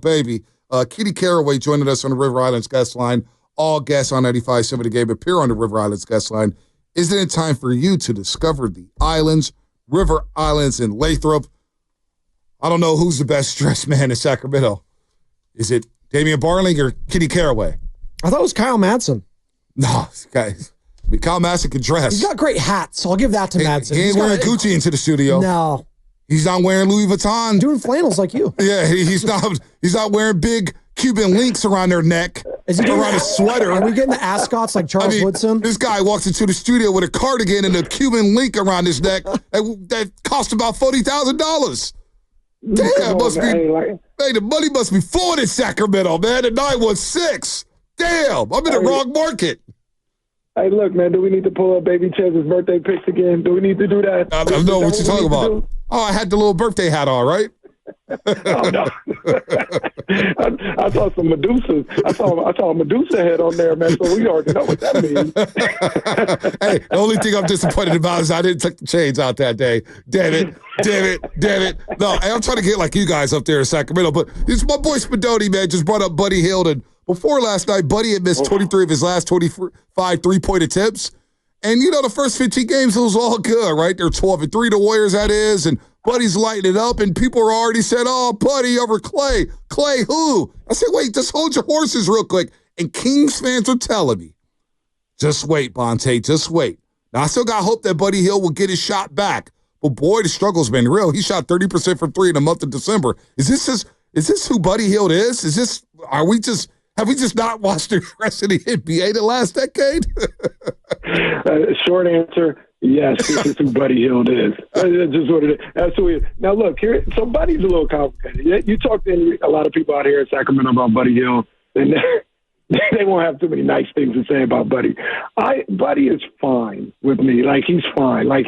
Baby. Kitty Caraway joining us on the River Islands guest line. All guests on 95.7 The Game appear on the River Islands guest line. Isn't it time for you to discover the islands, River Islands, and Lathrop? I don't know who's the best dressed man in Sacramento. Is it Damian Barling or Kitty Caraway? I thought it was Kyle Madsen. No, guys. Kyle Madsen can dress. He's got great hats, so I'll give that to Madsen. He ain't wearing Gucci into the studio. No. He's not wearing Louis Vuitton. Doing flannels like you. Yeah, he's not wearing big Cuban links around their neck. Is he around his sweater? Are we getting the ascots like Charles Woodson? This guy walks into the studio with a cardigan and a Cuban link around his neck that cost about $40,000. Damn, the money must be flowing in Sacramento, man. At 916. Damn, I'm in the wrong market. Hey, look, man, do we need to pull up Baby Chez's birthday pics again? Do we need to do that? I don't know what you're talking about. Oh, I had the little birthday hat on, right? Oh, no. I saw some Medusas. I saw a Medusa head on there, man, so we already know what that means. Hey, the only thing I'm disappointed about is I didn't take the chains out that day. Damn it. No, I'm trying to get like you guys up there in Sacramento, but it's my boy Spadoni, man, just brought up Buddy Hield, and before last night, Buddy had missed 23 of his last 25 three-point attempts. And, the first 15 games, it was all good, right? They're 12-3, the Warriors, that is, and Buddy's lighting it up, and people are already said, oh, Buddy over Clay. Clay who? I said, wait, just hold your horses real quick. And Kings fans are telling me, just wait, Bonte, just wait. Now, I still got hope that Buddy Hield will get his shot back. But, boy, the struggle's been real. He shot 30% from three in the month of December. Is this who Buddy Hield is? Have we just not watched the rest of the NBA the last decade? Short answer, yes, this is who Buddy Hield is. That's just what it is. That's who he is. Now, look, here, so Buddy's a little complicated. You talk to a lot of people out here in Sacramento about Buddy Hield, and they won't have too many nice things to say about Buddy. Buddy is fine with me. Like, he's fine. Like,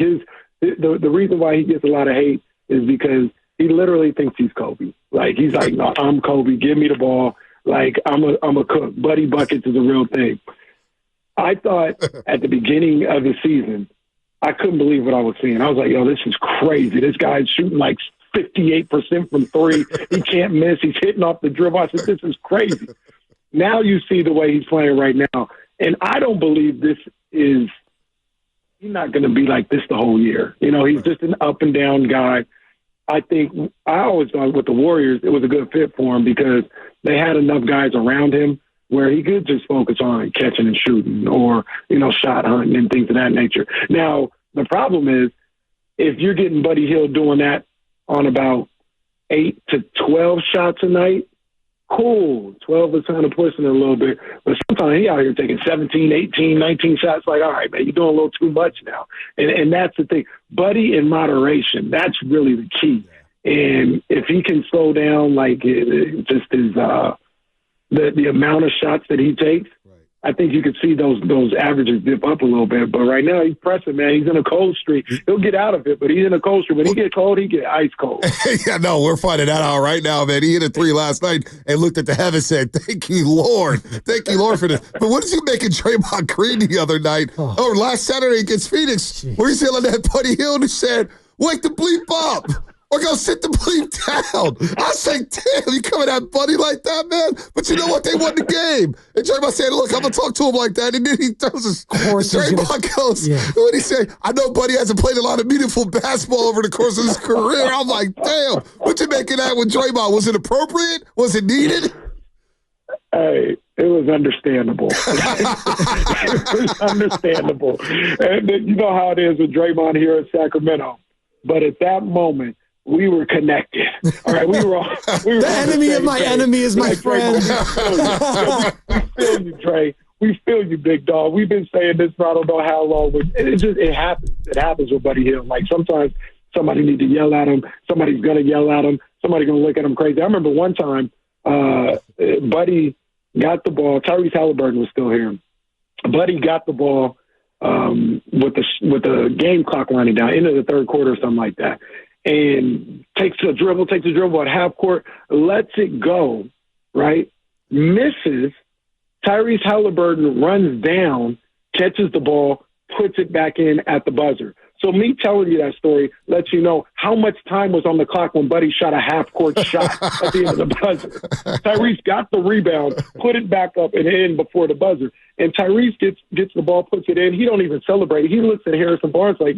the reason why he gets a lot of hate is because he literally thinks he's Kobe. Like, he's like, no, I'm Kobe. Give me the ball. Like, I'm a cook. Buddy Buckets is a real thing. I thought at the beginning of the season, I couldn't believe what I was seeing. I was like, yo, this is crazy. This guy's shooting like 58% from three. He can't miss. He's hitting off the dribble. I said, this is crazy. Now you see the way he's playing right now. And I don't believe he's not going to be like this the whole year. He's just an up and down guy. I always thought with the Warriors, it was a good fit for him because they had enough guys around him where he could just focus on catching and shooting or, shot hunting and things of that nature. Now, the problem is if you're getting Buddy Hield doing that on about 8 to 12 shots a night, cool. 12 is kind of pushing it a little bit. But sometimes he out here taking 17, 18, 19 shots. Like, all right, man, you're doing a little too much now. And that's the thing. Buddy in moderation, that's really the key. And if he can slow down, like, just his the amount of shots that he takes, right, I think you could see those averages dip up a little bit. But right now he's pressing, man. He's in a cold streak. He'll get out of it, but he's in a cold streak. When he get cold, he get ice cold. Yeah, no, we're finding that out right now, man. He hit a three last night and looked at the heavens and said, thank you, Lord. Thank you, Lord, for this. But what did you make of Draymond Green the other night? Or last Saturday against Phoenix, where he's yelling at Buddy Hield and said, wake the bleep up. Or go sit the bleep down. I was like, damn, you coming at Buddy like that, man? But you know what? They won the game. And Draymond said, look, I'm going to talk to him like that. And then he throws his Draymond goes, what he said, I know Buddy hasn't played a lot of meaningful basketball over the course of his career. I'm like, damn, what you making that with Draymond? Was it appropriate? Was it needed? Hey, it was understandable. It was understandable. And you know how it is with Draymond here in Sacramento. But at that moment, we were connected. All right, we were the enemy of my enemy is my friend. We feel you, Dre. We feel you, big dog. We've been saying this for I don't know how long. But it happens. It happens with Buddy Hield. Like, sometimes somebody needs to yell at him. Somebody's going to yell at him. Somebody's going to look at him crazy. I remember one time Buddy got the ball. Tyrese Halliburton was still here. Buddy got the ball with the game clock running down, into the third quarter or something like that. And takes a dribble at half court, lets it go, right? Misses. Tyrese Halliburton runs down, catches the ball, puts it back in at the buzzer. So me telling you that story lets you know how much time was on the clock when Buddy shot a half-court shot at the end of the buzzer. Tyrese got the rebound, put it back up and in before the buzzer. And Tyrese gets the ball, puts it in. He don't even celebrate. He looks at Harrison Barnes like,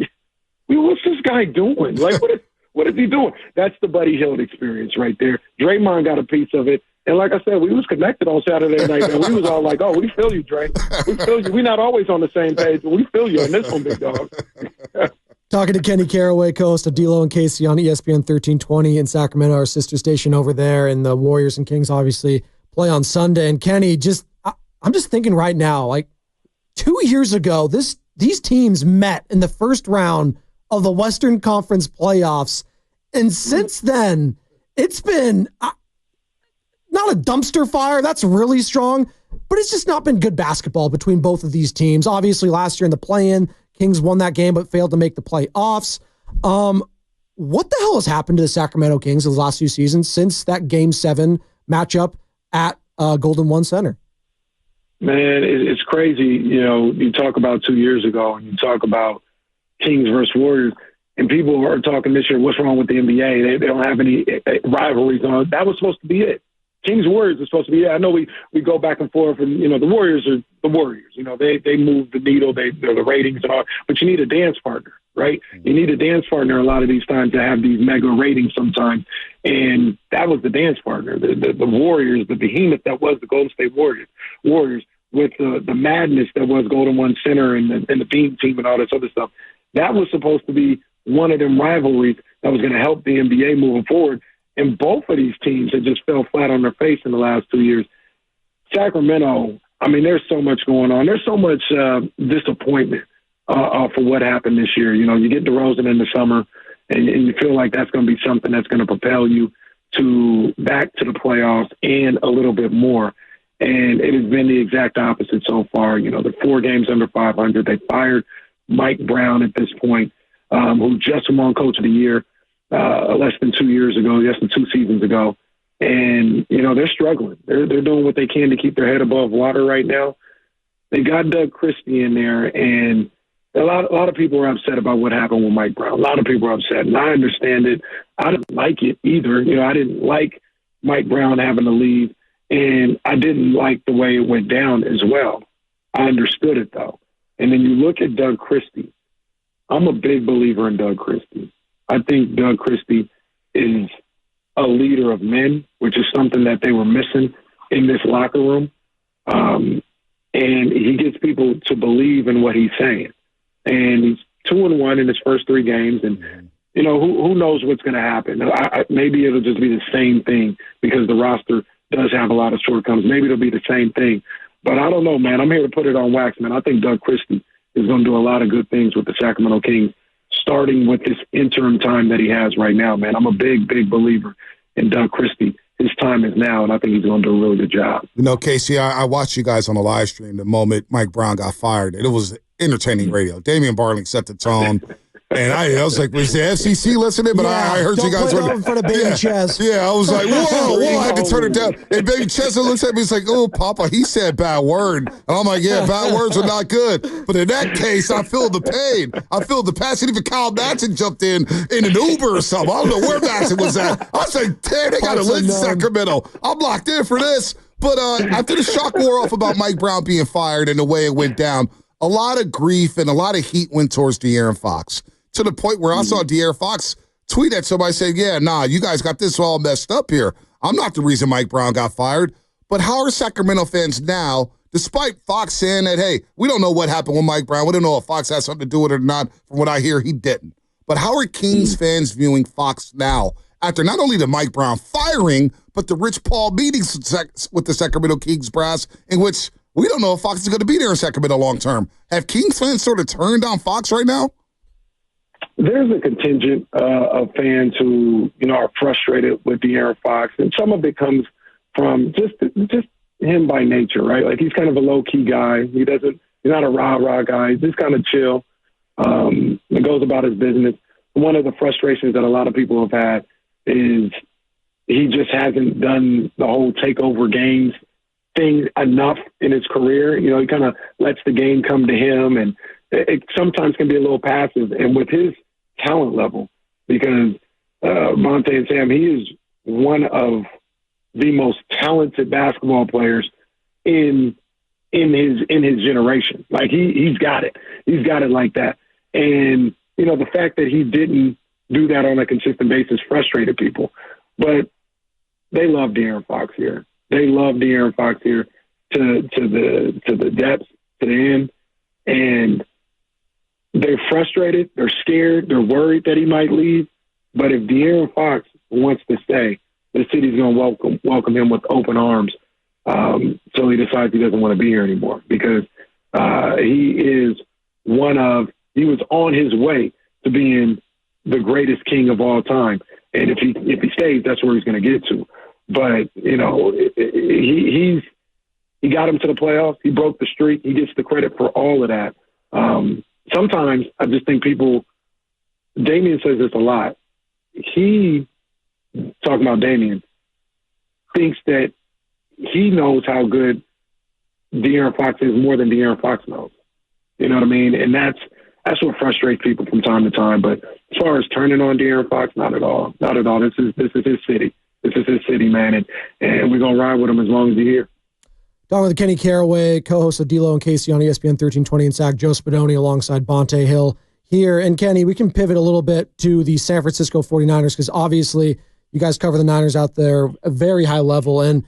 what's this guy doing? Like, what is he doing? That's the Buddy Hield experience right there. Draymond got a piece of it. And like I said, we was connected on Saturday night, and we was all like, we feel you, Dre. We feel you. We're not always on the same page, but we feel you on this one, big dog. Talking to Kenny Caraway, co-host of D'Lo and Casey on ESPN 1320 in Sacramento, our sister station over there, and the Warriors and Kings obviously play on Sunday. And Kenny, I'm just thinking right now, like 2 years ago, these teams met in the first round of the Western Conference playoffs, and since then, it's been not a dumpster fire. That's really strong, but it's just not been good basketball between both of these teams. Obviously, last year in the play-in, Kings won that game but failed to make the playoffs. What the hell has happened to the Sacramento Kings in the last few seasons since that Game 7 matchup at Golden One Center? Man, it's crazy. You know, you talk about 2 years ago and you talk about Kings versus Warriors, and people are talking this year, what's wrong with the NBA? They don't have any rivalries on. That was supposed to be it. Kings Warriors are supposed to be. I know we go back and forth, and the Warriors are the Warriors. They move the needle. They're the ratings and all. But you need a dance partner, right? You need a dance partner a lot of these times to have these mega ratings sometimes. And that was the dance partner, the Warriors, the behemoth that was the Golden State Warriors with the madness that was Golden One Center and the Beam Team and all this other stuff. That was supposed to be one of them rivalries that was going to help the NBA moving forward. And both of these teams have just fell flat on their face in the last 2 years. Sacramento, I mean, there's so much going on. There's so much disappointment for what happened this year. You get DeRozan in the summer, and you feel like that's going to be something that's going to propel you back to the playoffs and a little bit more. And it has been the exact opposite so far. They're 4 games under 500. They fired Mike Brown at this point, who just won Coach of the Year. Less than 2 seasons ago. And, they're struggling. They're doing what they can to keep their head above water right now. They got Doug Christie in there, and a lot of people are upset about what happened with Mike Brown. A lot of people are upset, and I understand it. I didn't like it either. I didn't like Mike Brown having to leave, and I didn't like the way it went down as well. I understood it, though. And then you look at Doug Christie. I'm a big believer in Doug Christie. I think Doug Christie is a leader of men, which is something that they were missing in this locker room. And he gets people to believe in what he's saying. And he's 2-1 in his first 3 games. And, who knows what's going to happen? Maybe it'll just be the same thing because the roster does have a lot of shortcomings. Maybe it'll be the same thing. But I don't know, man. I'm here to put it on wax, man. I think Doug Christie is going to do a lot of good things with the Sacramento Kings, starting with this interim time that he has right now, man. I'm a big, big believer in Doug Christie. His time is now, and I think he's going to do a really good job. Casey, I watched you guys on the live stream the moment Mike Brown got fired, and it was entertaining radio. Damian Barling set the tone. And I was like, was the FCC listening? But I heard you guys were in front of Baby Ches. Yeah, I was like, whoa, I had to turn it down. And Baby Ches looks at me, he's like, oh, Papa, he said bad word. And I'm like, yeah, bad words are not good. But in that case, I feel the pain. I feel the passion. Even Kyle Madsen jumped in an Uber or something. I don't know where Madsen was at. I was like, damn, they got to live in Sacramento. I'm locked in for this. But after the shock wore off about Mike Brown being fired and the way it went down, a lot of grief and a lot of heat went towards De'Aaron Fox. To the point where I saw De'Aaron Fox tweet at somebody saying, yeah, you guys got this all messed up here. I'm not the reason Mike Brown got fired. But how are Sacramento fans now, despite Fox saying that, hey, we don't know what happened with Mike Brown. We don't know if Fox has something to do with it or not. From what I hear, he didn't. But how are Kings fans viewing Fox now after not only the Mike Brown firing, but the Rich Paul meetings with the Sacramento Kings brass, in which we don't know if Fox is going to be there in Sacramento long term? Have Kings fans sort of turned on Fox right now? There's a contingent of fans who, are frustrated with De'Aaron Fox, and some of it comes from just him by nature, right? Like, he's kind of a low key guy. He's not a rah guy. He's just kind of chill. He goes about his business. One of the frustrations that a lot of people have had is he just hasn't done the whole takeover games thing enough in his career. He kind of lets the game come to him, and it sometimes can be a little passive. And with his talent level, because Monte and Sam, he is one of the most talented basketball players in his generation. Like he's got it. He's got it like that. And the fact that he didn't do that on a consistent basis frustrated people. But they love De'Aaron Fox here. They love De'Aaron Fox here to the depths, to the end. And they're frustrated. They're scared. They're worried that he might leave. But if De'Aaron Fox wants to stay, the city's going to welcome him with open arms. So he decides he doesn't want to be here anymore, because he was on his way to being the greatest king of all time. And if he stays, that's where he's going to get to. But, he got him to the playoffs. He broke the streak. He gets the credit for all of that. Sometimes I just think Damian says this a lot. He, talking about Damian, thinks that he knows how good De'Aaron Fox is more than De'Aaron Fox knows. You know what I mean? And that's what frustrates people from time to time. But as far as turning on De'Aaron Fox, not at all. Not at all. This is his city. This is his city, man. And we're going to ride with him as long as he's here. Talking with Kenny Caraway, co-host of D'Lo and Casey on ESPN 1320 and SAC, Joe Spadoni alongside Bonte Hill here. And Kenny, we can pivot a little bit to the San Francisco 49ers, because obviously you guys cover the Niners out there a very high level. And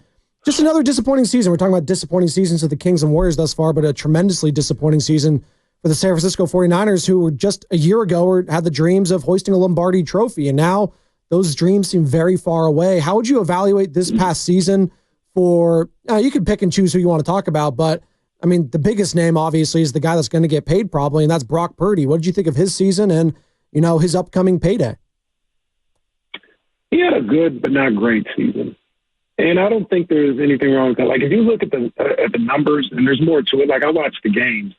just another disappointing season. We're talking about disappointing seasons of the Kings and Warriors thus far, but a tremendously disappointing season for the San Francisco 49ers, who were just a year ago had the dreams of hoisting a Lombardi trophy. And now those dreams seem very far away. How would you evaluate this past season for, you can pick and choose who you want to talk about, but I mean, the biggest name obviously is the guy that's going to get paid probably, and that's Brock Purdy. What did you think of his season and, his upcoming payday? He had a good but not great season. And I don't think there's anything wrong with that. Like, if you look at the numbers, and there's more to it, like I watch the games,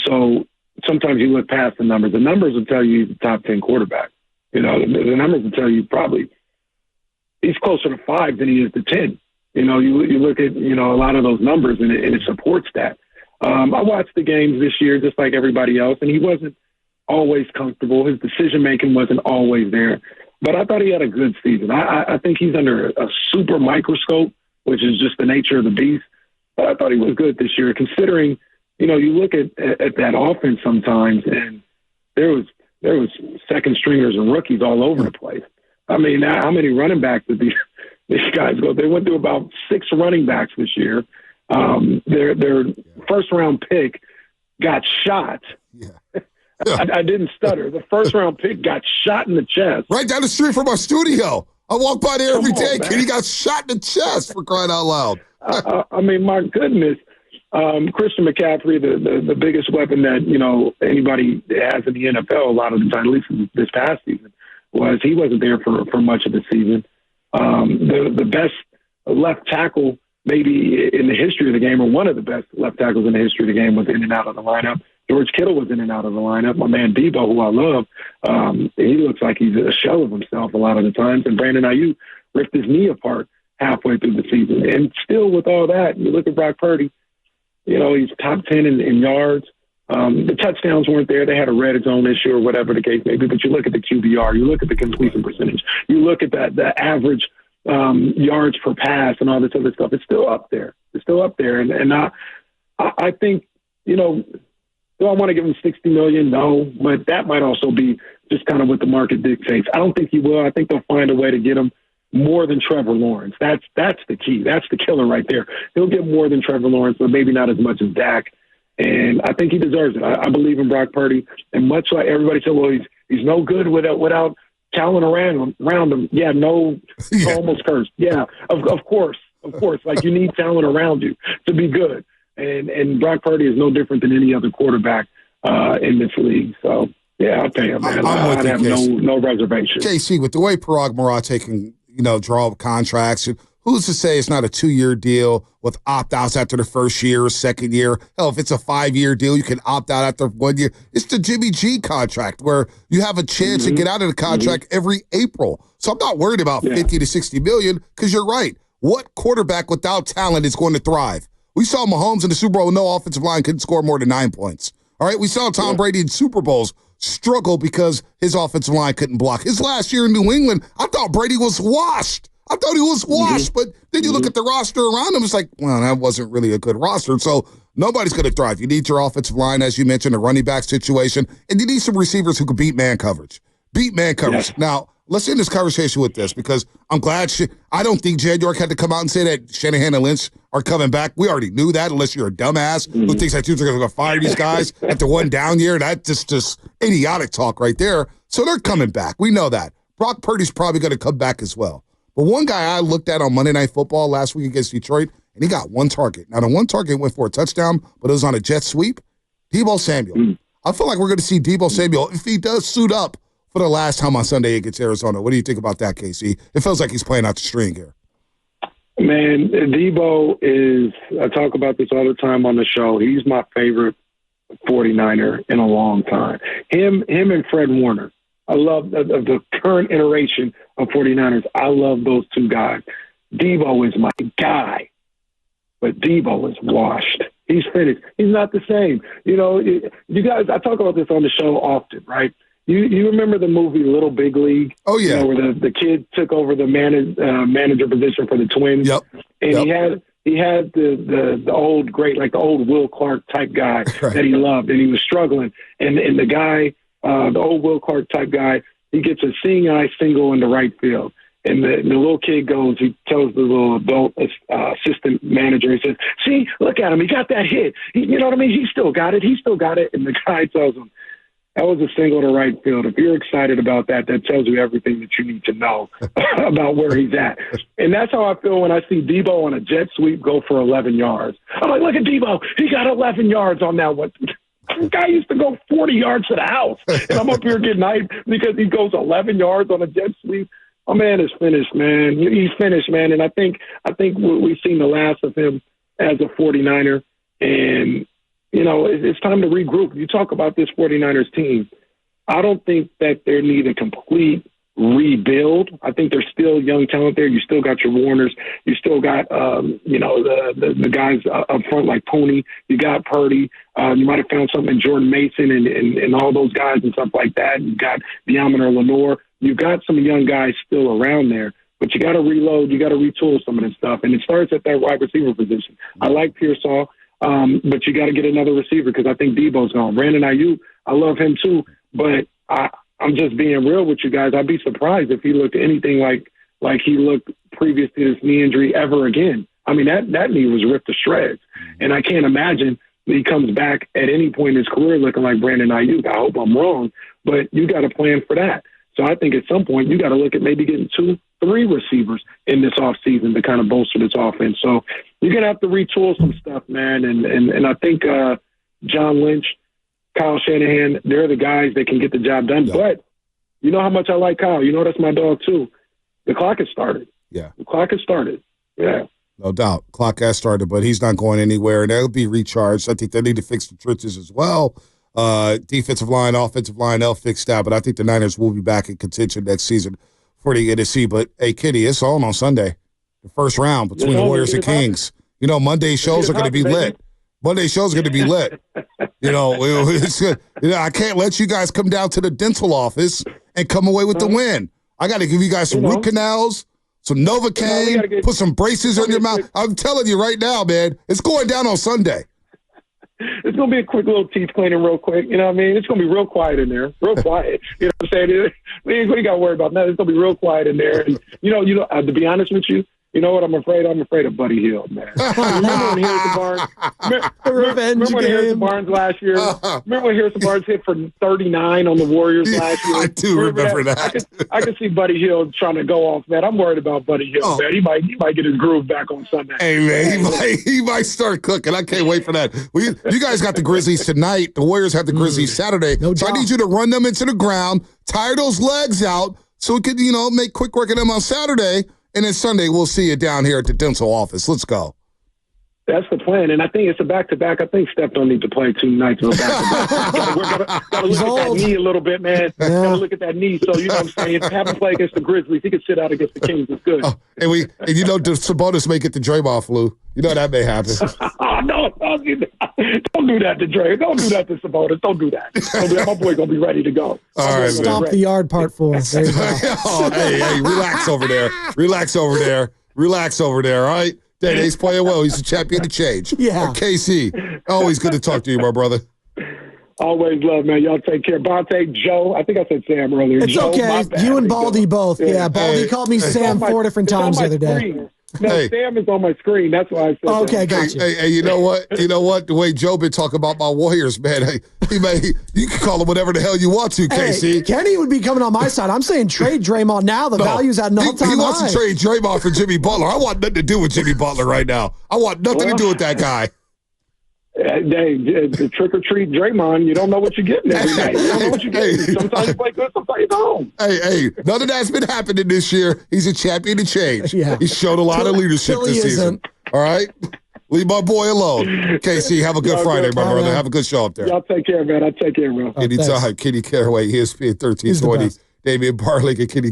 so sometimes you look past the numbers. The numbers will tell you he's a top 10 quarterback. The numbers will tell you probably he's closer to 5 than he is to 10. You look at, a lot of those numbers, and it supports that. I watched the games this year just like everybody else, and he wasn't always comfortable. His decision-making wasn't always there. But I thought he had a good season. I think he's under a super microscope, which is just the nature of the beast. But I thought he was good this year, considering, you look at that offense sometimes, and there was second stringers and rookies all over the place. I mean, how many running backs did these guys go? They went through about 6 running backs this year. Their first-round pick got shot. Yeah. I didn't stutter. The first-round pick got shot in the chest. Right down the street from our studio. I walk by there every day. He got shot in the chest, for crying out loud. I mean, my goodness. Christian McCaffrey, the biggest weapon that, anybody has in the NFL a lot of the time, at least this past season, he wasn't there for much of the season. The best left tackle maybe in the history of the game, or one of the best left tackles in the history of the game, was in and out of the lineup. George Kittle was in and out of the lineup. My man Deebo, who I love, he looks like he's a shell of himself a lot of the times. And Brandon Ayuk ripped his knee apart halfway through the season. And still with all that, you look at Brock Purdy, he's top 10 in yards. The touchdowns weren't there. They had a red zone issue or whatever the case may be. But you look at the QBR, you look at the completion percentage, you look at the average yards per pass and all this other stuff. It's still up there. It's still up there. And I think, do I want to give him $60 million? No, but that might also be just kind of what the market dictates. I don't think he will. I think they'll find a way to get him more than Trevor Lawrence. That's the key. That's the killer right there. He'll get more than Trevor Lawrence, but maybe not as much as Dak. And I think he deserves it. I believe in Brock Purdy. And much like everybody said, well, he's no good without talent around him. Yeah, no, almost cursed. Yeah, of course. Like, you need talent around you to be good. And Brock Purdy is no different than any other quarterback in this league. So, yeah, I'll tell you, man. I have no reservations. KC, with the way Parag Marate can, draw up contracts, who's to say it's not a 2-year deal with opt-outs after the first year or second year? Hell, if it's a 5-year deal, you can opt out after 1 year. It's the Jimmy G contract where you have a chance to get out of the contract every April. So I'm not worried about 50 to 60 million, because you're right. What quarterback without talent is going to thrive? We saw Mahomes in the Super Bowl with no offensive line couldn't score more than 9 points. All right, we saw Tom Brady in Super Bowls struggle because his offensive line couldn't block. His last year in New England, I thought Brady was washed. I thought he was washed, but then you look at the roster around him, it's like, well, that wasn't really a good roster. So nobody's going to thrive. You need your offensive line, as you mentioned, a running back situation, and you need some receivers who can beat man coverage. Beat man coverage. Yeah. Now, let's end this conversation with this because I'm glad I don't think Jed York had to come out and say that Shanahan and Lynch are coming back. We already knew that unless you're a dumbass who thinks that you're going to fire these guys after one down year. That's just idiotic talk right there. So they're coming back. We know that. Brock Purdy's probably going to come back as well. But one guy I looked at on Monday Night Football last week against Detroit, and he got one target. Now, the one target went for a touchdown, but it was on a jet sweep. Deebo Samuel. I feel like we're going to see Deebo Samuel, if he does suit up for the last time on Sunday against Arizona. What do you think about that, KC? It feels like he's playing out the string here. Man, Deebo is, I talk about this all the time on the show, he's my favorite 49er in a long time. Him and Fred Warner. I love the current iteration of 49ers. I love those two guys. Deebo is my guy, but Deebo is washed. He's finished. He's not the same. You know, you guys, I talk about this on the show often, right? You remember the movie Little Big League? Oh, yeah. You know, where the kid took over the manager position for the Twins. Yep. And he had the old great, like the old Will Clark type guy that he loved, and he was struggling. And the guy, the old Will Clark type guy, he gets a seeing eye single in the right field. And the little kid goes, he tells the little adult assistant manager, he says, see, look at him. He got that hit. You know what I mean? He still got it. He still got it. And the guy tells him, that was a single to right field. If you're excited about that, that tells you everything that you need to know about where he's at. And that's how I feel when I see Deebo on a jet sweep go for 11 yards. I'm like, look at Deebo. He got 11 yards on that one. This guy used to go 40 yards to the house. And I'm up here getting hyped because he goes 11 yards on a jet sweep. Oh, man is finished, man. He's finished, man. And I think we've seen the last of him as a 49er. And, you know, it's time to regroup. You talk about this 49ers team. I don't think that they need a complete rebuild. I think there's still young talent there. You still got your Warners. You still got, you know, the guys up front like Pony. You got Purdy. You might have found something in Jordan Mason and all those guys and stuff like that. You got Diamond or Lenore. You've got some young guys still around there, but you got to reload. You got to retool some of this stuff. And it starts at that wide receiver position. I like Pearsall, but you got to get another receiver because I think Debo's gone. Brandon Ayuk, I love him too, but I'm just being real with you guys. I'd be surprised if he looked anything like he looked previous to his knee injury ever again. I mean, that knee was ripped to shreds. And I can't imagine he comes back at any point in his career looking like Brandon Ayuk. I hope I'm wrong, but you got to plan for that. So I think at some point you got to look at maybe getting 2-3 receivers in this offseason to kind of bolster this offense. So you're going to have to retool some stuff, man. And I think John Lynch, Kyle Shanahan, they're the guys that can get the job done. Yeah. But you know how much I like Kyle. You know that's my dog too. The clock has started. Yeah. The clock has started. Yeah. No doubt. Clock has started, but he's not going anywhere, and they'll be recharged. I think they need to fix the trenches as well. Defensive line, offensive line, they'll fix that. But I think the Niners will be back in contention next season for the NFC. But, hey, Kitty, it's on Sunday. The first round between the Warriors and Kings. You know, Monday shows are going to be lit. Monday show's going to be lit. You know, it's good. You know, I can't let you guys come down to the dental office and come away with the win. I got to give you guys some root canals, some Novocaine, put some braces on your mouth. I'm telling you right now, man, it's going down on Sunday. It's going to be a quick little teeth cleaning real quick. You know what I mean? It's going to be real quiet in there. Real quiet. You know what I'm saying? We ain't got to worry about that. It's going to be real quiet in there. And, you know, to be honest with you, you know what I'm afraid? I'm afraid of Buddy Hield, man. Remember when Harrison Barnes? Remember when Harrison Barnes last year? Remember when Harrison Barnes hit for 39 on the Warriors last year? I do remember that. I can see Buddy Hield trying to go off, man. I'm worried about Buddy Hield, man. He might get his groove back on Sunday. Hey, man, he might start cooking. I can't wait for that. You guys got the Grizzlies tonight. The Warriors have the Grizzlies Saturday. No so doubt. I need you to run them into the ground, tire those legs out, so we could, you know, make quick work of them on Saturday. And then Sunday, we'll see you down here at the dental office. Let's go. That's the plan. And I think it's a back-to-back. I think Steph don't need to play 2 nights of a back-to-back. Got to look at that knee a little bit, man. Yeah. Got to look at that knee. So, you know what I'm saying? Have him play against the Grizzlies. He can sit out against the Kings. It's good. Oh, and you know, Sabonis may get the Draymond flu. You know that may happen. Don't do that to Dre. Don't do that to Sabonis. Don't do that. My boy gonna be ready to go. All right, Stomp the yard part 4. There you go. Oh, hey, relax over there. Relax over there, all right? He's playing well. He's a champion to change. Yeah. KC, always good to talk to you, my brother. Always love, man. Y'all take care. Bonte, Joe. I think I said Sam earlier. It's Joe, okay. You and Baldy both. Yeah, Baldy called me Sam 4 different times the other day. Screen. No, Sam is on my screen. That's why I said that. Okay, gotcha. Hey, you know what? The way Joe been talking about my Warriors, man, you can call him whatever the hell you want to, KC. Hey, Kenny would be coming on my side. I'm saying trade Draymond now. The value's at an all-time high. He wants to trade Draymond for Jimmy Butler. I want nothing to do with Jimmy Butler right now. I want nothing to do with that guy. The trick or treat Draymond, you don't know what you're getting every night. You don't know what you're getting. Sometimes you play good, sometimes you don't. Hey, none of that's been happening this year. He's a champion to change. Yeah. He showed a lot of leadership this season. All right? Leave my boy alone. KC, have a good Friday, my brother. Man. Have a good show up there. Y'all take care, man. I take care, bro. Anytime. Kenny Caraway, ESPN 1320. Damian Barley and Kenny